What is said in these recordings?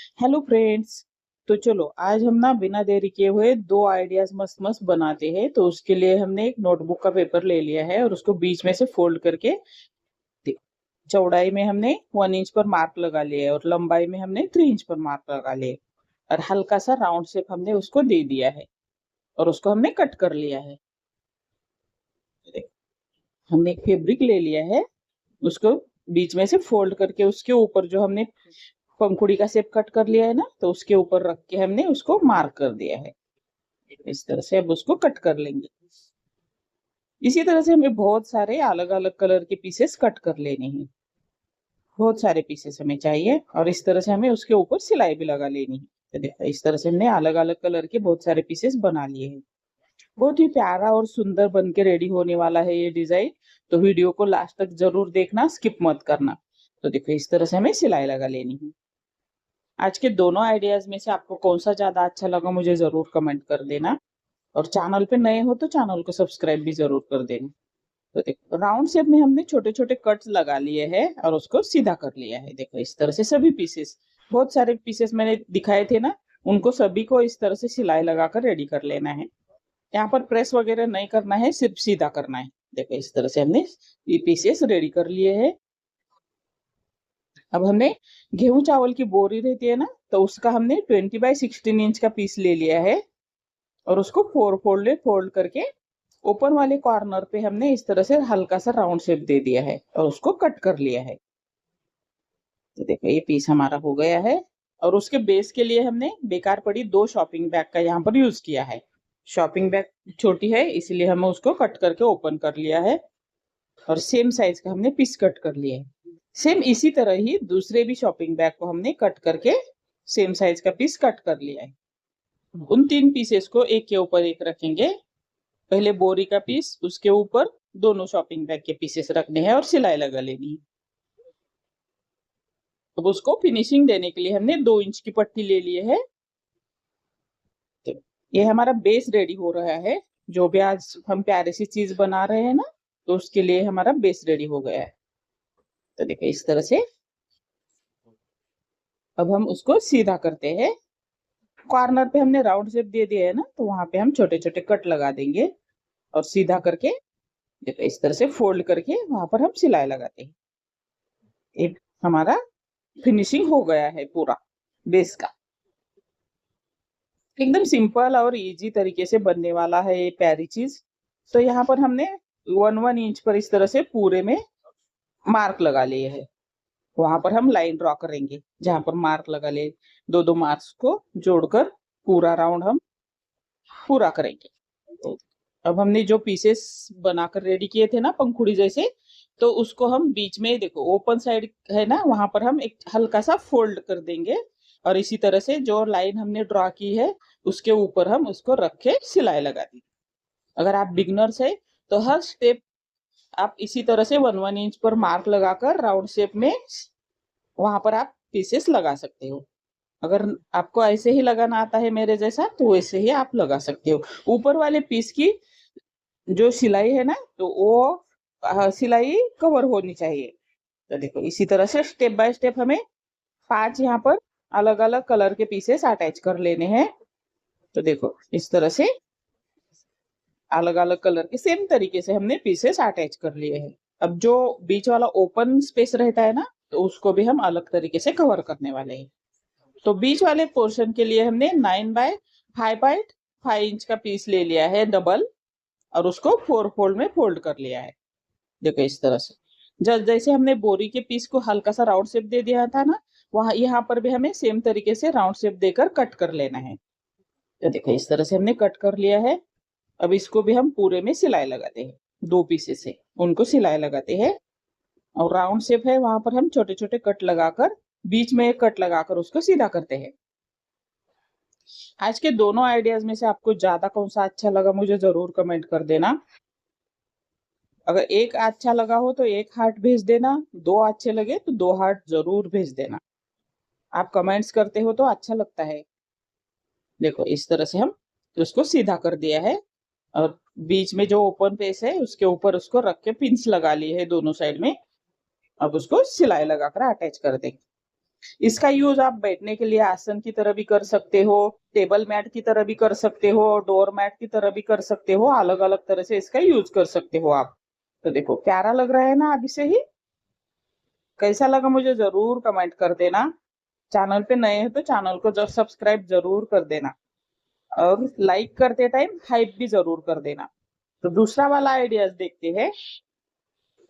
Hello friends. तो चलो आज हम ना बिना देरी किए हुए दो आइडियाज मस्त मस्त बनाते हैं। तो उसके लिए हमने एक नोटबुक का पेपर ले लिया है और उसको बीच में से फोल्ड करके चौड़ाई में हमने 1 इंच पर मार्क लगा लिया है और लंबाई में हमने 3 इंच पर मार्क लगा लिया है और हल्का सा राउंड शेप हमने उसको दे दिया है और उसको हमने कट कर लिया है। हमने एक फैब्रिक ले लिया है, उसको बीच में से फोल्ड करके उसके ऊपर जो हमने पंखुड़ी का शेप कट कर लिया है ना, तो उसके ऊपर रख के हमने उसको मार्क कर दिया है। इस तरह से अब उसको कट कर लेंगे। इसी तरह से हमें बहुत सारे अलग अलग कलर के पीसेस कट कर लेने हैं। बहुत सारे पीसेस हमें चाहिए और इस तरह से हमें उसके ऊपर सिलाई भी लगा लेनी है। तो देखो इस तरह से हमने अलग अलग कलर के बहुत सारे पीसेस बना लिए हैं। बहुत ही प्यारा और सुंदर बन के रेडी होने वाला है ये डिजाइन। तो वीडियो को लास्ट तक जरूर देखना, स्किप मत करना। तो देखो इस तरह से हमें सिलाई लगा लेनी है। आज के दोनों आइडियाज में से आपको कौन सा ज्यादा अच्छा लगा मुझे जरूर कमेंट कर देना और चैनल पे नए हो तो चैनल को सब्सक्राइब भी जरूर कर देना। तो देखो राउंड शेप में हमने छोटे छोटे कट्स लगा लिए हैं और उसको सीधा कर लिया है। देखो इस तरह से सभी पीसेस, बहुत सारे पीसेस मैंने दिखाए थे ना, उनको सभी को इस तरह से सिलाई लगाकर रेडी कर लेना है। यहाँ पर प्रेस वगैरह नहीं करना है, सिर्फ सीधा करना है। देखो इस तरह से हमने ये पीसेस रेडी कर लिए हैं। अब हमने गेहूं चावल की बोरी रहती है ना, तो उसका हमने 20x16 इंच का पीस ले लिया है और उसको फोल्ड करके ऊपर वाले कॉर्नर पे हमने इस तरह से हल्का सा राउंड शेप दे दिया है और उसको कट कर लिया है। तो देखो ये पीस हमारा हो गया है और उसके बेस के लिए हमने बेकार पड़ी दो शॉपिंग बैग का यहाँ पर यूज किया है। शॉपिंग बैग छोटी है इसलिए हमें उसको कट करके ओपन कर लिया है और सेम साइज का हमने पीस कट कर लिया है। सेम इसी तरह ही दूसरे भी शॉपिंग बैग को हमने कट करके सेम साइज का पीस कट कर लिया है। उन तीन पीसेस को एक के ऊपर एक रखेंगे। पहले बोरी का पीस, उसके ऊपर दोनों शॉपिंग बैग के पीसेस रखने हैं और सिलाई लगा लेनी है। अब उसको फिनिशिंग देने के लिए हमने 2 इंच की पट्टी ले ली है। तो ये हमारा बेस रेडी हो रहा है। जो भी आज हम प्यारी सी चीज बना रहे हैं ना, तो उसके लिए हमारा बेस रेडी हो गया है। तो देखिए इस तरह से अब हम उसको सीधा करते हैं। कॉर्नर पे हमने राउंड शेप दे दिया है ना, तो वहां पे हम छोटे छोटे कट लगा देंगे और सीधा करके देखो इस तरह से फोल्ड करके वहां पर हम सिलाई लगाते हैं। एक हमारा फिनिशिंग हो गया है पूरा बेस का। एकदम सिंपल और इजी तरीके से बनने वाला है ये प्यारी चीज। तो यहाँ पर हमने 1 1 इंच पर इस तरह से पूरे में मार्क लगा लिए है। वहां पर हम लाइन ड्रॉ करेंगे जहां पर मार्क लगा ले, दो दो मार्क्स को जोड़कर पूरा राउंड हम पूरा करेंगे। तो अब हमने जो पीसेस बनाकर रेडी किए थे ना पंखुड़ी जैसे, तो उसको हम बीच में देखो ओपन साइड है ना, वहां पर हम एक हल्का सा फोल्ड कर देंगे और इसी तरह से जो लाइन हमने ड्रॉ की है उसके ऊपर हम उसको रख के सिलाई लगा देंगे। अगर आप बिगनर्स है तो हर स्टेप आप इसी तरह से 1 1 इंच पर मार्क लगाकर राउंड शेप में वहां पर आप पीसेस लगा सकते हो। अगर आपको ऐसे ही लगाना आता है मेरे जैसा तो वैसे ही आप लगा सकते हो। ऊपर वाले पीस की जो सिलाई है ना, तो वो सिलाई कवर होनी चाहिए। तो देखो इसी तरह से स्टेप बाय स्टेप हमें 5 यहाँ पर अलग अलग कलर के पीसेस अटैच कर लेने हैं। तो देखो इस तरह से अलग अलग कलर के सेम तरीके से हमने पीसेस अटैच कर लिए हैं। अब जो बीच वाला ओपन स्पेस रहता है ना, तो उसको भी हम अलग तरीके से कवर करने वाले हैं। तो बीच वाले पोर्शन के लिए हमने 9/5.5 इंच का पीस ले लिया है डबल और उसको 4 फोल्ड में फोल्ड कर लिया है। देखो इस तरह से जैसे हमने बोरी के पीस को हल्का सा राउंड शेप दे दिया था ना, वहां यहाँ पर भी हमें सेम तरीके से राउंड शेप देकर कट कर लेना है। तो देखो इस तरह से हमने कट कर लिया है। अब इसको भी हम पूरे में सिलाई लगाते हैं, दो पीसेस से उनको सिलाई लगाते हैं और राउंड शेप है वहां पर हम छोटे छोटे कट लगाकर बीच में एक कट लगाकर उसको सीधा करते हैं। आज के दोनों आइडियाज में से आपको ज्यादा कौन सा अच्छा लगा मुझे जरूर कमेंट कर देना। अगर एक अच्छा लगा हो तो एक हार्ट भेज देना, दो अच्छे लगे तो दो हार्ट जरूर भेज देना। आप कमेंट्स करते हो तो अच्छा लगता है। देखो इस तरह से हम उसको सीधा कर दिया है और बीच में जो ओपन पेस है उसके ऊपर उसको रख के पिंस लगा लिए है दोनों साइड में। अब उसको सिलाई लगाकर अटैच कर देंगे। इसका यूज आप बैठने के लिए आसन की तरह भी कर सकते हो, टेबल मैट की तरह भी कर सकते हो, डोर मैट की तरह भी कर सकते हो, अलग अलग तरह से इसका यूज कर सकते हो आप। तो देखो प्यारा लग रहा है ना अभी से ही। कैसा लगा मुझे जरूर कमेंट कर देना। चैनल पे नए हैं तो चैनल को जब सब्सक्राइब जरूर कर देना, और लाइक करते टाइम हाइप भी जरूर कर देना। तो दूसरा वाला आइडियाज देखते हैं।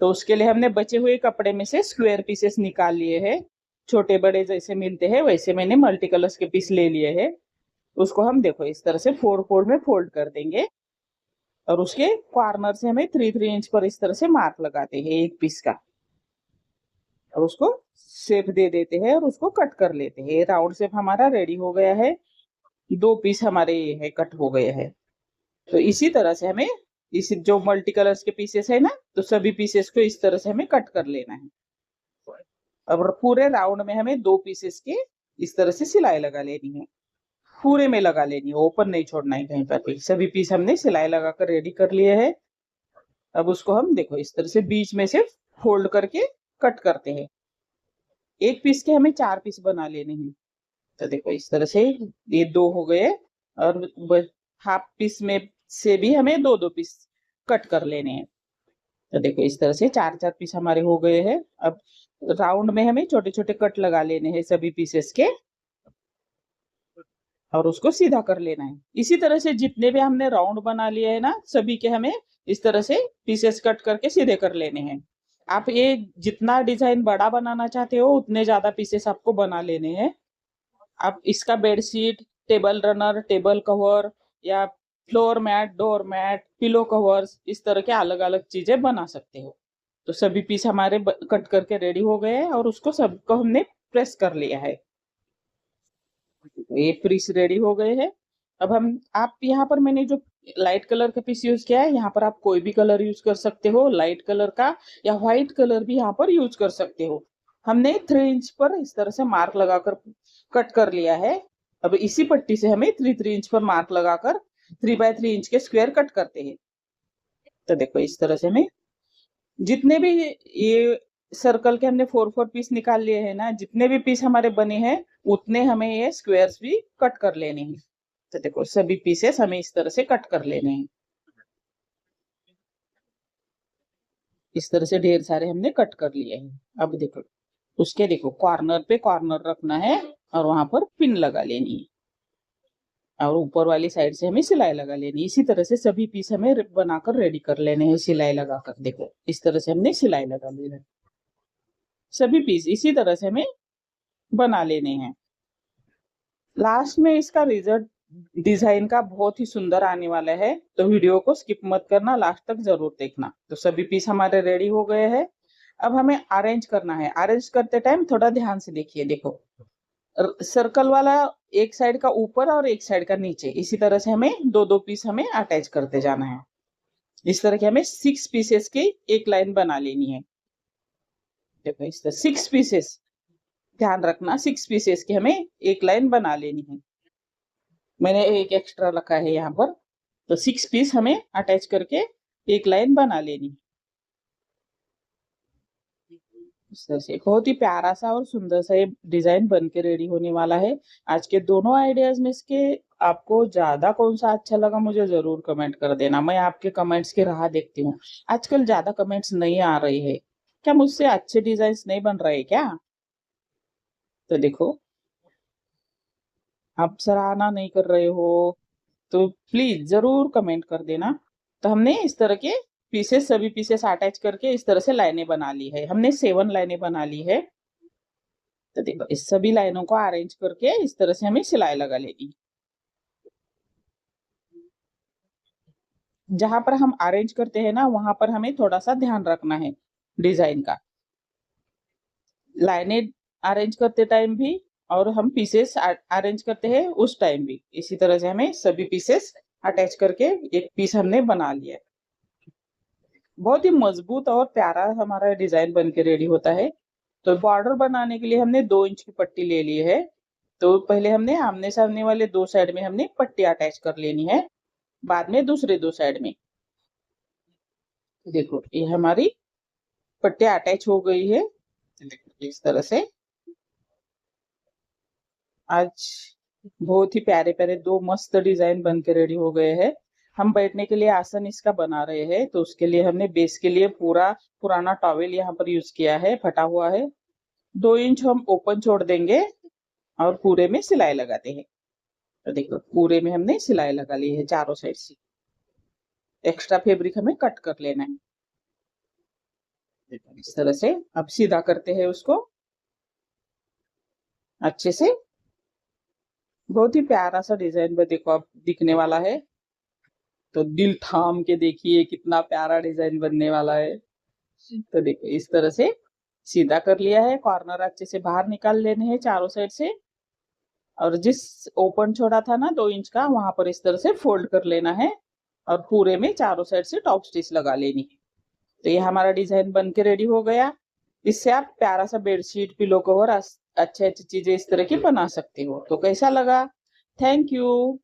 तो उसके लिए हमने बचे हुए कपड़े में से स्क्वायर पीसेस निकाल लिए हैं। छोटे बड़े जैसे मिलते हैं वैसे मैंने मल्टी कलर्स के पीस ले लिए हैं। उसको हम देखो इस तरह से 4 फोल्ड में फोल्ड कर देंगे, और उसके कॉर्नर से हमें 3-3 इंच पर इस तरह से मार्क लगाते हैं एक पीस का, और उसको शेप दे देते हैं और उसको कट कर लेते हैं। राउंड शेप हमारा रेडी हो गया है। 2 पीस हमारे ये है कट हो गए हैं। तो इसी तरह से हमें इस जो मल्टी कलर्स के पीसेस है ना, तो सभी पीसेस को इस तरह से हमें कट कर लेना है। अब पूरे राउंड में हमें 2 पीसेस के इस तरह से सिलाई लगा लेनी है, पूरे में लगा लेनी है, ओपन नहीं छोड़ना है कहीं पर भी। सभी पीस हमने सिलाई लगाकर रेडी कर लिए है। अब उसको हम देखो इस तरह से बीच में से फोल्ड करके कट करते हैं। एक पीस के हमें 4 पीस बना लेने हैं। तो देखो इस तरह से ये 2 हो गए, और हाफ पीस में से भी हमें 2-2 पीस कट कर लेने हैं। तो देखो इस तरह से 4-4 पीस हमारे हो गए हैं। अब राउंड में हमें छोटे छोटे कट लगा लेने हैं सभी पीसेस के, और उसको सीधा कर लेना है। इसी तरह से जितने भी हमने राउंड बना लिए है ना, सभी के हमें इस तरह से पीसेस कट करके सीधे कर लेने हैं। आप ये जितना डिजाइन बड़ा बनाना चाहते हो उतने ज्यादा पीसेस आपको बना लेने हैं। आप इसका bedsheet, table runner, table cover, या floor mat, door mat, pillow covers, इस तरह के अलग अलग चीजें बना सकते हो। तो सभी पीस हमारे कट करके रेडी हो गए हैं, और उसको सबको हमने प्रेस कर लिया है। ये पीस रेडी हो गए हैं। अब हम आप यहाँ पर मैंने जो लाइट कलर का पीस यूज किया है, यहाँ पर आप कोई भी कलर यूज कर सकते हो, लाइट कलर का या व्हाइट कलर भी यहाँ पर यूज कर सकते हो। हमने 3 इंच पर इस तरह से मार्क लगाकर कट कर लिया है। अब इसी पट्टी से हमें 3-3 इंच पर मार्क लगाकर 3x3 इंच के स्क्वायर कट करते हैं। तो देखो इस तरह से हमें जितने भी ये सर्कल के हमने 4-4 पीस निकाल लिए हैं ना, जितने भी पीस हमारे बने हैं उतने हमें ये स्क्वायर्स भी कट कर लेने हैं। तो देखो सभी पीसेस हमें इस तरह से कट कर लेने हैं। इस तरह से ढेर सारे हमने कट कर लिए हैं। अब देखो उसके देखो कॉर्नर पे कॉर्नर रखना है, और वहां पर पिन लगा लेनी है, और ऊपर वाली साइड से हमें सिलाई लगा लेनी है। इसी तरह से सभी पीस हमें बनाकर रेडी कर लेने हैं सिलाई लगाकर। देखो इस तरह से हमने सिलाई लगा ली है। सभी पीस इसी तरह से हमें बना लेने हैं। लास्ट में इसका रिजल्ट डिजाइन का बहुत ही सुंदर आने वाला है, तो वीडियो को स्किप मत करना, लास्ट तक जरूर देखना। तो सभी पीस हमारे रेडी हो गए हैं। अब हमें अरेंज करना है। अरेंज करते टाइम थोड़ा ध्यान से देखिए। देखो सर्कल वाला एक साइड का ऊपर और एक साइड का नीचे, इसी तरह से हमें 2-2 पीस हमें अटैच करते जाना है। इस तरह के हमें 6 पीसेस की एक लाइन बना लेनी है। देखो इस तरह 6 पीसेस, ध्यान रखना 6 पीसेस की हमें एक लाइन बना लेनी है। मैंने एक एक्स्ट्रा रखा है यहाँ पर। तो 6 पीस हमें अटैच करके एक लाइन बना लेनी है। इस तरह से बहुत ही प्यारा सा और सुंदर सा ये डिजाइन बन के रेडी होने वाला है। आज के दोनों आइडियाज में इसके आपको ज्यादा कौन सा अच्छा लगा मुझे जरूर कमेंट कर देना। मैं आपके कमेंट्स की राह देखती हूँ। आजकल ज्यादा कमेंट्स नहीं आ रही है क्या? मुझसे अच्छे डिजाइन नहीं बन रहे क्या? तो देखो आप सराहना नहीं कर रहे हो तो प्लीज जरूर कमेंट कर देना। तो हमने इस तरह के पीसेस, सभी पीसेस अटैच करके इस तरह से लाइनें बना ली है। हमने 7 लाइनें बना ली है। तो देखो इस सभी लाइनों को अरेंज करके इस तरह से हमें सिलाई लगा लेनी। जहां पर हम अरेंज करते हैं ना, वहां पर हमें थोड़ा सा ध्यान रखना है डिजाइन का। लाइनें अरेंज करते टाइम भी, और हम पीसेस अरेंज करते हैं उस टाइम भी, इसी तरह से हमें सभी पीसेस अटैच करके एक पीस हमने बना लिया। बहुत ही मजबूत और प्यारा हमारा डिजाइन बन के रेडी होता है। तो बॉर्डर बनाने के लिए हमने 2 इंच की पट्टी ले ली है। तो पहले हमने आमने सामने वाले 2 साइड में हमने पट्टी अटैच कर लेनी है, बाद में दूसरे 2 साइड में। देखो ये हमारी पट्टी अटैच हो गई है। देखो इस तरह से आज बहुत ही प्यारे प्यारे दो मस्त डिजाइन बन के रेडी हो गए हैं। हम बैठने के लिए आसन इसका बना रहे हैं, तो उसके लिए हमने बेस के लिए पूरा पुराना टॉवेल यहाँ पर यूज किया है, फटा हुआ है। 2 इंच हम ओपन छोड़ देंगे और पूरे में सिलाई लगाते हैं। तो देखो पूरे में हमने सिलाई लगा ली है चारों साइड से। एक्स्ट्रा फैब्रिक हमें कट कर लेना है इस तरह से। अब सीधा करते हैं उसको अच्छे से। बहुत ही प्यारा सा डिजाइन में देखो अब दिखने वाला है, तो दिल थाम के देखिए कितना प्यारा डिजाइन बनने वाला है। तो देखो इस तरह से सीधा कर लिया है, कॉर्नर अच्छे से बाहर निकाल लेने हैं चारों साइड से। और जिस ओपन छोड़ा था ना 2 इंच का, वहां पर इस तरह से फोल्ड कर लेना है और पूरे में चारों साइड से टॉप स्टिच लगा लेनी है। तो ये हमारा डिजाइन बन के रेडी हो गया। इससे आप प्यारा सा बेडशीट, पिलो कवर, अच्छे अच्छी चीजें इस तरह की बना सकते हो। तो कैसा लगा? Thank you.